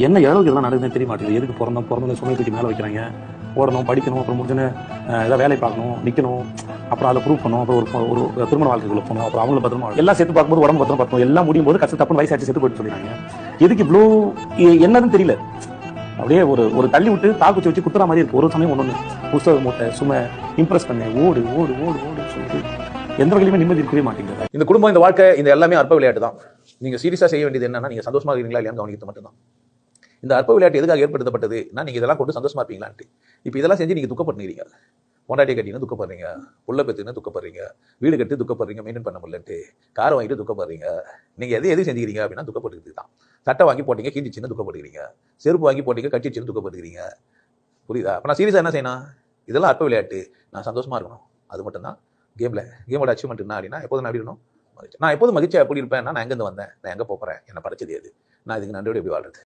என்ன அளவுக்கு இதெல்லாம் நடக்குதுன்னு தெரிய மாட்டேங்குது. எதுக்கு பிறந்த சுமையை தூக்கி மேலே வைக்கிறாங்க. ஓடணும், படிக்கணும், அப்புறம் முடிஞ்சுன்னு ஏதாவது வேலை பார்க்கணும், நிற்கணும், அப்புறம் அதில் ப்ரூவ் பண்ணணும், அப்புறம் ஒரு திருமண வாழ்க்கைக்குள்ள போகணும், அப்புறம் அவங்கள பத்திரமா எல்லாம் சேர்த்து பார்க்கும்போது உடம்பு பத்திரம் பார்க்கணும், எல்லாம் முடியும் போது கஷ்டம் தப்புன்னு வயசாச்சு செத்து போயிட்டு சொல்லிடுறாங்க. எதுக்கு இவ்வளோ என்னதுன்னு தெரியல. அப்படியே ஒரு தள்ளி விட்டு தாக்குச்சி வச்சு குத்துற மாதிரி இருக்கு. ஒரு சமயம் ஒன்று புஸ்தக மூட்டை சும்மா இம்ப்ரெஸ் பண்ண ஓடு ஓடு ஓடு ஓடு சொல்லிட்டு எந்த வகையிலுமே நிம்மதி இருக்கவே மாட்டேங்குது. இந்த குடும்பம், இந்த வாழ்க்கை, இந்த எல்லாமே அற்ப விளையாட்டு தான். நீங்க சீரியஸா செய்ய வேண்டியது என்னன்னா, நீங்க சந்தோஷமா இருக்கீங்களா இல்லையான்னு கவனிக்கிறது மட்டும்தான். இந்த அற்ப விளையாட்டு எதுக்காக ஏற்படுத்தப்பட்டது? நீங்க இதெல்லாம் கொண்டு சந்தோஷமா இருப்பீங்களான்ட்டு. இப்போ இதெல்லாம் செஞ்சு நீங்க துக்கப்படுறீங்க. பொண்டாட்டி கட்டின்னு துக்கப்படுறீங்க, புள்ள பெற்றுன்னு துக்கப்படுறீங்க, வீடு கட்டி துக்கப்படுறீங்க, மெயின்டைன் பண்ண முடியலன்ட்டு, காரை வாங்கிட்டு துக்கப்படுறீங்க. நீங்க எது செஞ்சுக்கிறீங்க அப்படின்னா துக்கப்படுறது தான். சட்டை வாங்கி போட்டீங்க, கீஞ்சிச்சின்னு துக்கப்படுகிறீங்க. செருப்பு வாங்கி போட்டீங்க, கட்டிச்சின்னு துக்கப்படுகிறீங்க. புரியுதா? அப்போ நான் சீரியஸா என்ன செய்யணும்? இதெல்லாம் அற்ப விளையாட்டு. நான் சந்தோஷமா இருக்கணும், அது மட்டும்தான் கேமோட அச்சீவ்மெண்ட் என்ன அப்படின்னா, எப்போதும் நான் எப்படி இருக்கணும்? நான் எப்போதும் மகிழ்ச்சியா எப்படி இருப்பேன்னா, நான் எங்கேருந்து வந்தேன், நான் எங்கே போகிறேன், என்னை படைச்சது எது, நான் இதுக்கு நன்றியோடு எப்படி வாழ்றது.